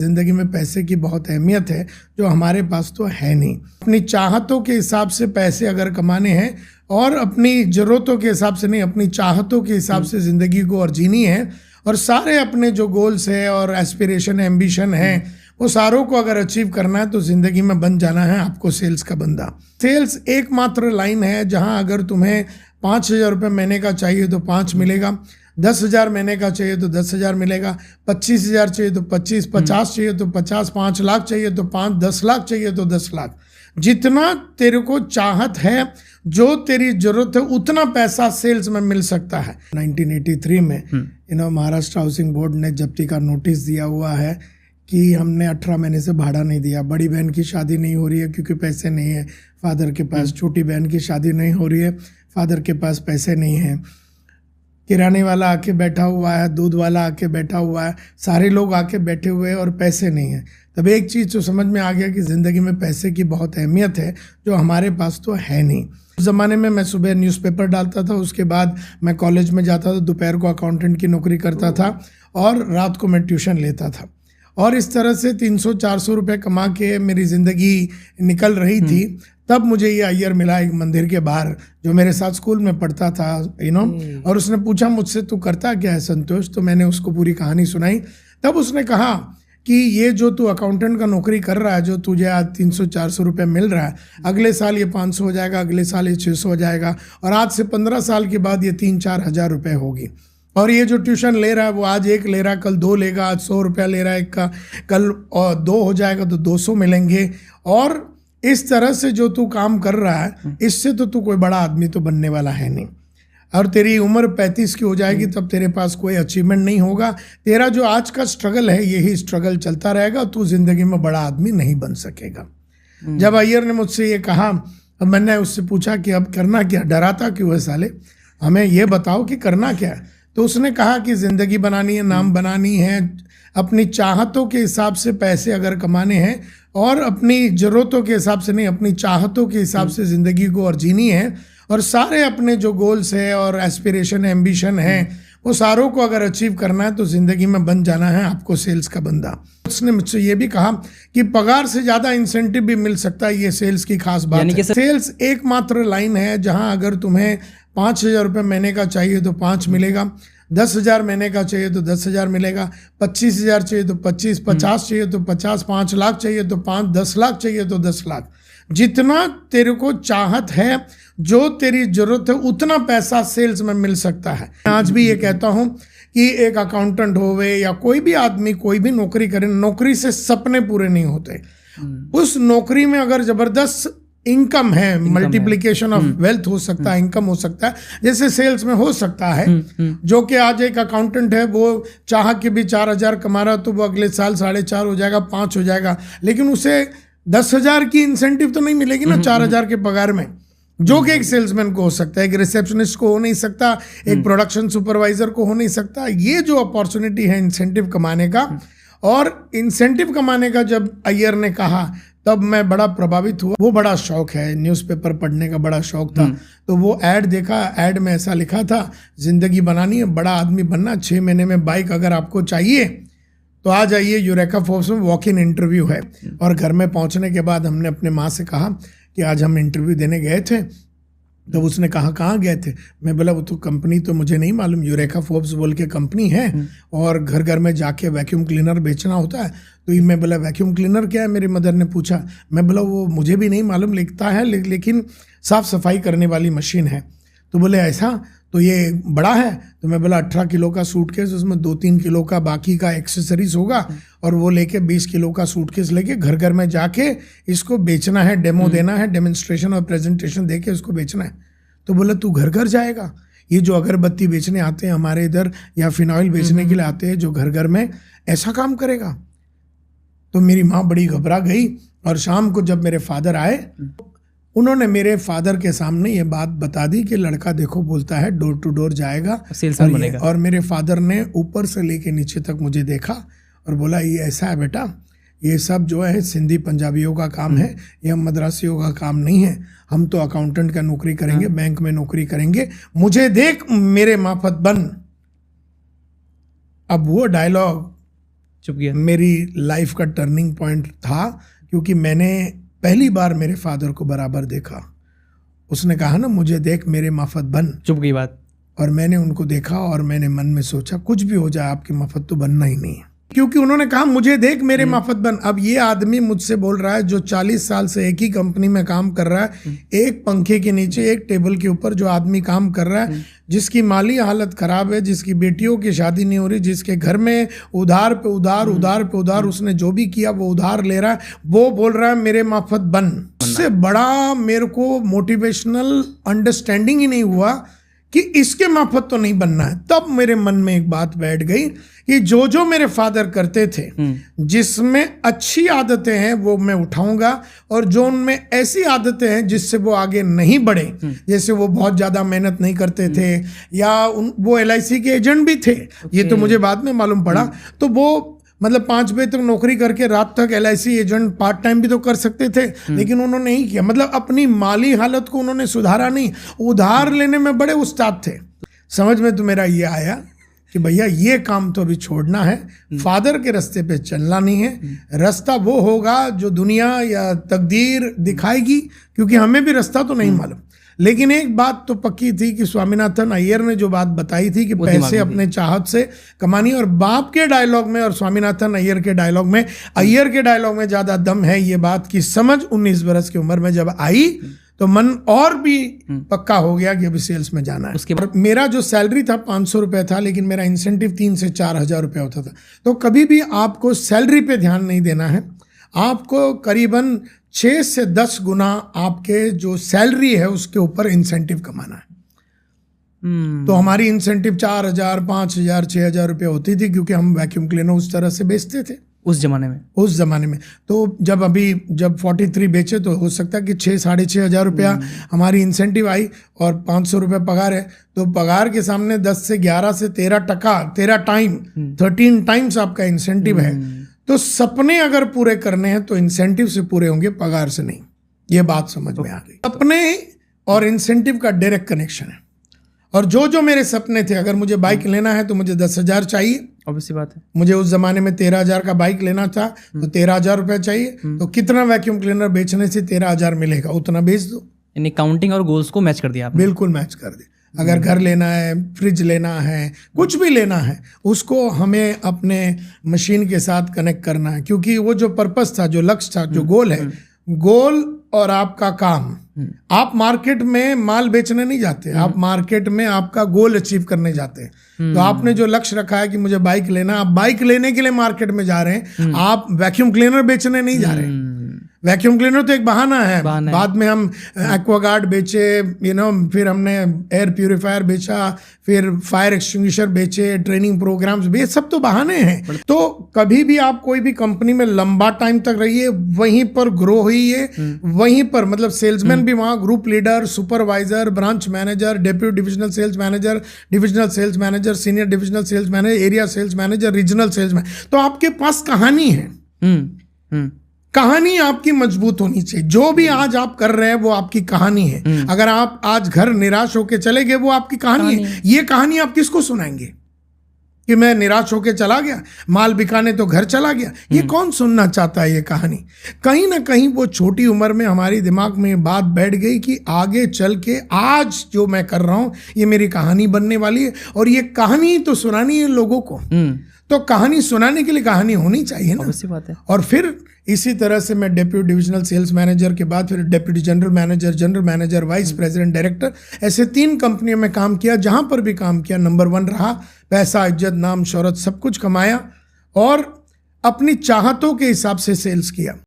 जिंदगी में पैसे की बहुत अहमियत है जो हमारे पास तो है नहीं। अपनी चाहतों के हिसाब से पैसे अगर कमाने हैं और अपनी ज़रूरतों के हिसाब से नहीं, अपनी चाहतों के हिसाब से ज़िंदगी को और जीनी है, और सारे अपने जो गोल्स है और एस्पिरेशन एम्बिशन है वो सारों को अगर अचीव करना है तो ज़िंदगी में बन जाना है आपको सेल्स का बंदा। सेल्स एकमात्र लाइन है जहां अगर तुम्हें 5,000 रुपये महीने का चाहिए तो 5 मिलेगा, 10,000 महीने का चाहिए तो 10,000 मिलेगा, 25,000 चाहिए तो 25, 50 चाहिए तो 50, 5 लाख चाहिए तो 5, 10 लाख चाहिए तो 10 लाख। जितना तेरे को चाहत है, जो तेरी जरूरत है, उतना पैसा सेल्स में मिल सकता है। 1983 में महाराष्ट्र हाउसिंग बोर्ड ने जब्ती का नोटिस दिया हुआ है कि हमने 18 महीने से भाड़ा नहीं दिया। बड़ी बहन की शादी नहीं हो रही है क्योंकि पैसे नहीं है फादर के पास, छोटी बहन की शादी नहीं हो रही है, फादर के पास पैसे नहीं है, किराने वाला आके बैठा हुआ है, दूध वाला आके बैठा हुआ है, सारे लोग आके बैठे हुए हैं और पैसे नहीं है। तब एक चीज़ तो समझ में आ गया कि ज़िंदगी में पैसे की बहुत अहमियत है जो हमारे पास तो है नहीं। उस ज़माने में मैं सुबह न्यूज़पेपर डालता था, उसके बाद मैं कॉलेज में जाता था, दोपहर को अकाउंटेंट की नौकरी करता था और रात को मैं ट्यूशन लेता था, और इस तरह से 300-400 रुपये कमा के मेरी ज़िंदगी निकल रही थी। तब मुझे ये अय्यर मिला एक मंदिर के बाहर जो मेरे साथ स्कूल में पढ़ता था, और उसने पूछा मुझसे, तू करता क्या है संतोष? तो मैंने उसको पूरी कहानी सुनाई। तब उसने कहा कि ये जो तू अकाउंटेंट का नौकरी कर रहा है, जो तुझे आज 300-400 रुपये मिल रहा है, अगले साल ये 500 हो जाएगा, अगले साल ये 600 हो जाएगा, और आज से 15 साल के बाद ये 3-4 हज़ार रुपये होगी। और ये जो ट्यूशन ले रहा है वो आज 1 ले रहा है, कल 2 लेगा, आज 100 रुपया ले रहा है एक का, कल और 2 हो जाएगा तो 200 मिलेंगे। और इस तरह से जो तू काम कर रहा है, इससे तो तू कोई बड़ा आदमी तो बनने वाला है नहीं, और तेरी उम्र 35 की हो जाएगी तब तेरे पास कोई अचीवमेंट नहीं होगा। तेरा जो आज का स्ट्रगल है यही स्ट्रगल चलता रहेगा, तू जिंदगी में बड़ा आदमी नहीं बन सकेगा। जब अय्यर ने मुझसे ये कहा, मैंने उससे पूछा कि अब करना क्या, डराता क्यों है साले, हमें ये बताओ कि करना क्या है। तो उसने कहा कि ज़िंदगी बनानी है, नाम बनानी है, अपनी चाहतों के हिसाब से पैसे अगर कमाने हैं और अपनी ज़रूरतों के हिसाब से नहीं, अपनी चाहतों के हिसाब से ज़िंदगी को और जीनी है, और सारे अपने जो गोल्स है और एस्पिरेशन एम्बिशन है वो सारों को अगर अचीव करना है तो ज़िंदगी में बन जाना है आपको सेल्स का बंदा। उसने मुझसे ये भी कहा कि पगार से ज़्यादा इंसेंटिव भी मिल सकता है, ये सेल्स की खास बात है। सेल्स एकमात्र लाइन है जहां अगर तुम्हें 5,000 रुपये महीने का चाहिए तो 5 मिलेगा, 10,000 महीने का चाहिए तो 10,000 मिलेगा, 25,000 चाहिए तो 25, 50 चाहिए तो 50, 5 लाख चाहिए तो 5, 10 लाख चाहिए तो 10 लाख। जितना तेरे को चाहत है, जो तेरी जरूरत है, उतना पैसा सेल्स में मिल सकता है। आज भी ये कहता हूँ कि एक अकाउंटेंट होवे या कोई भी आदमी कोई भी नौकरी करे, नौकरी से सपने पूरे नहीं होते। उस नौकरी में अगर जबरदस्त इनकम है, मल्टीप्लिकेशन ऑफ वेल्थ हो सकता है, इनकम हो सकता है, जैसे सेल्स में हो सकता है। जो कि आज एक अकाउंटेंट है, वो चाह के भी 4,000 कमा रहा तो वो अगले साल 4.5 हो जाएगा, 5 हो जाएगा, लेकिन उसे 10,000 की इंसेंटिव तो नहीं मिलेगी ना 4,000 के पगार में, जो कि एक सेल्समैन को हो सकता है, एक रिसेप्शनिस्ट को हो नहीं सकता, एक प्रोडक्शन सुपरवाइजर को हो नहीं सकता। ये जो अपॉर्चुनिटी है इंसेंटिव कमाने का, और इंसेंटिव कमाने का जब अय्यर ने कहा तब मैं बड़ा प्रभावित हुआ। वो बड़ा शौक है, न्यूज़पेपर पढ़ने का बड़ा शौक था, तो वो ऐड देखा, ऐड में ऐसा लिखा था, ज़िंदगी बनानी है, बड़ा आदमी बनना, 6 महीने में बाइक अगर आपको चाहिए तो आ जाइए, यूरेका फोर्ब्स में वॉक इन इंटरव्यू है। और घर में पहुंचने के बाद हमने अपने माँ से कहा कि आज हम इंटरव्यू देने गए थे, तो उसने कहा कहाँ गए थे? मैं बोला वो तो कंपनी तो मुझे नहीं मालूम, यूरेका फोर्ब्स बोल के कंपनी है और घर घर में जाके वैक्यूम क्लीनर बेचना होता है। तो मैं बोला वैक्यूम क्लीनर क्या है? मेरी मदर ने पूछा। मैं बोला वो मुझे भी नहीं मालूम, लिखता है लेकिन साफ़ सफाई करने वाली मशीन है। तो बोले ऐसा, तो ये बड़ा है? तो मैं बोला 18 किलो का सूटकेस, उसमें 2-3 किलो का बाकी का एक्सेसरीज होगा, और वो लेके 20 किलो का सूटकेस लेके घर घर में जाके इसको बेचना है, डेमो देना है, डेमोन्स्ट्रेशन और प्रेजेंटेशन दे के इसको बेचना है। तो बोला तू घर घर जाएगा? ये जो अगरबत्ती बेचने आते हैं हमारे इधर या फिनॉइल बेचने के लिए आते हैं जो घर घर में, ऐसा काम करेगा? तो मेरी माँ बड़ी घबरा गई, और शाम को जब मेरे फादर आए, उन्होंने मेरे फादर के सामने ये बात बता दी कि लड़का देखो बोलता है डोर टू डोर जाएगा, सेल्समैन बनेगा। और मेरे फादर ने ऊपर से लेके नीचे तक मुझे देखा और बोला ये ऐसा है बेटा, ये सब जो है सिंधी पंजाबियों का काम है, ये हम मद्रासियों का काम नहीं है, हम तो अकाउंटेंट का नौकरी करेंगे, बैंक में नौकरी करेंगे, मुझे देख मेरे माफत बन। अब वो डायलॉग चुप गया। मेरी लाइफ का टर्निंग पॉइंट था, क्योंकि मैंने पहली बार मेरे फादर को बराबर देखा। उसने कहा ना, मुझे देख मेरे माफत बन। चुप गई बात। और मैंने उनको देखा और मैंने मन में सोचा, कुछ भी हो जाए आपकी माफत तो बनना ही नहीं है, क्योंकि उन्होंने कहा मुझे देख मेरे माफत बन। अब ये आदमी मुझसे बोल रहा है जो 40 साल से एक ही कंपनी में काम कर रहा है, एक पंखे के नीचे एक टेबल के ऊपर जो आदमी काम कर रहा है, जिसकी माली हालत खराब है, जिसकी बेटियों की शादी नहीं हो रही, जिसके घर में उधार पे उधार उधार पे उधार, उसने जो भी किया वो उधार ले रहा है, वो बोल रहा है मेरे माफत बन। इससे बड़ा मेरे को मोटिवेशनल अंडरस्टैंडिंग ही नहीं हुआ कि इसके माफत तो नहीं बनना है। तब मेरे मन में एक बात बैठ गई कि जो जो मेरे फादर करते थे, जिसमें अच्छी आदतें हैं वो मैं उठाऊंगा, और जो उनमें ऐसी आदतें हैं जिससे वो आगे नहीं बढ़े, जैसे वो बहुत ज्यादा मेहनत नहीं करते थे, या वो LIC के एजेंट भी थे, ये तो मुझे बाद में मालूम पड़ा, तो वो मतलब 5 बजे तक नौकरी करके रात तक LIC एजेंट पार्ट टाइम भी तो कर सकते थे, लेकिन उन्होंने नहीं किया। मतलब अपनी माली हालत को उन्होंने सुधारा नहीं, उधार लेने में बड़े उस्ताद थे। समझ में तो मेरा ये आया कि भैया ये काम तो अभी छोड़ना है, फादर के रास्ते पे चलना नहीं है। रास्ता वो होगा जो दुनिया या तकदीर दिखाएगी, क्योंकि हमें भी रास्ता तो नहीं मालूम। लेकिन एक बात तो पक्की थी कि स्वामीनाथन अय्यर ने जो बात बताई थी कि पैसे अपने चाहत से कमानी, और बाप के डायलॉग में और स्वामीनाथन अय्यर के डायलॉग में, अय्यर के डायलॉग में ज़्यादा दम है। ये बात की समझ 19 बरस की उम्र में जब आई तो मन और भी पक्का हो गया कि अभी सेल्स में जाना है। उसके बाद मेरा जो सैलरी था 500 रुपये था, लेकिन मेरा इंसेंटिव 3 से 4 हज़ार रुपये होता था। तो कभी भी आपको सैलरी पे ध्यान नहीं देना है, आपको करीबन 6 से 10 गुना आपके जो सैलरी है उसके ऊपर इंसेंटिव कमाना है। तो हमारी इंसेंटिव 4,000, 5,000, 6,000 रुपये होती थी, क्योंकि हम वैक्यूम क्लीनर उस तरह से बेचते थे उस जमाने में। तो जब 43 बेचे तो हो सकता है कि 6-6.5 हज़ार रुपया हमारी इंसेंटिव आई, और 500 रुपये पगार है, तो पगार के सामने 10 से 11 से 13 टाइम्स आपका इंसेंटिव है। तो सपने अगर पूरे करने हैं तो इंसेंटिव से पूरे होंगे, पगार से नहीं। ये बात समझ में आ गई। सपने और इंसेंटिव का डायरेक्ट कनेक्शन है। और जो जो मेरे सपने थे, अगर मुझे बाइक लेना है तो मुझे 10,000 चाहिए, ऑब्वियस बात है। मुझे उस जमाने में 13,000 का बाइक लेना था तो 13,000 रुपये चाहिए, तो कितना वैक्यूम क्लीनर बेचने से 13,000 मिलेगा, उतना बेच दो। यानी काउंटिंग और गोल्स को मैच कर दिया आपने। बिल्कुल मैच कर दिया। अगर घर लेना है, फ्रिज लेना है, कुछ भी लेना है, उसको हमें अपने मशीन के साथ कनेक्ट करना है, क्योंकि वो जो पर्पस था, जो लक्ष्य था, जो गोल है, गोल और आपका काम। आप मार्केट में माल बेचने नहीं जाते, आप मार्केट में आपका गोल अचीव करने जाते हैं। तो आपने जो लक्ष्य रखा है कि मुझे बाइक लेना, आप बाइक लेने के लिए मार्केट में जा रहे हैं, आप वैक्यूम क्लीनर बेचने नहीं जा रहे हैं। वैक्यूम क्लीनर तो एक बहाना है। बाद में हम एक्वागार्ड बेचे, फिर हमने एयर प्यूरिफायर बेचा, फिर फायर एक्सटिंग्विशर बेचे, ट्रेनिंग प्रोग्राम्स बेचे, सब तो बहाने हैं। तो कभी भी आप कोई भी कंपनी में लंबा टाइम तक रहिए, वहीं पर ग्रो होइए, वहीं पर, मतलब सेल्समैन भी वहाँ group leader, supervisor, branch manager, deputy divisional sales manager, divisional sales manager, senior divisional sales manager, area sales manager, regional sales manager. तो आपके पास कहानी है। कहानी आपकी मजबूत होनी चाहिए। जो भी आज आप कर रहे हैं वो आपकी कहानी है। अगर आप आज घर निराश होकर चले गए, वो आपकी कहानी है। ये कहानी आप किसको सुनाएंगे कि मैं निराश होकर चला गया, माल बिकाने तो घर चला गया? ये कौन सुनना चाहता है ये कहानी? कहीं ना कहीं वो छोटी उम्र में हमारी दिमाग में ये बात बैठ गई कि आगे चल के आज जो मैं कर रहा हूं ये मेरी कहानी बनने वाली है, और ये कहानी तो सुनानी है लोगों को। तो कहानी सुनाने के लिए कहानी होनी चाहिए ना, ऑब्वियस बात है। और फिर इसी तरह से मैं डेप्यूटी डिविजनल सेल्स मैनेजर के बाद फिर deputy general manager, vice president, director, ऐसे 3 कंपनियों में काम किया। जहां पर भी काम किया नंबर 1 रहा, पैसा, इज्जत, नाम, शोहरत सब कुछ कमाया, और अपनी चाहतों के हिसाब से सेल्स किया।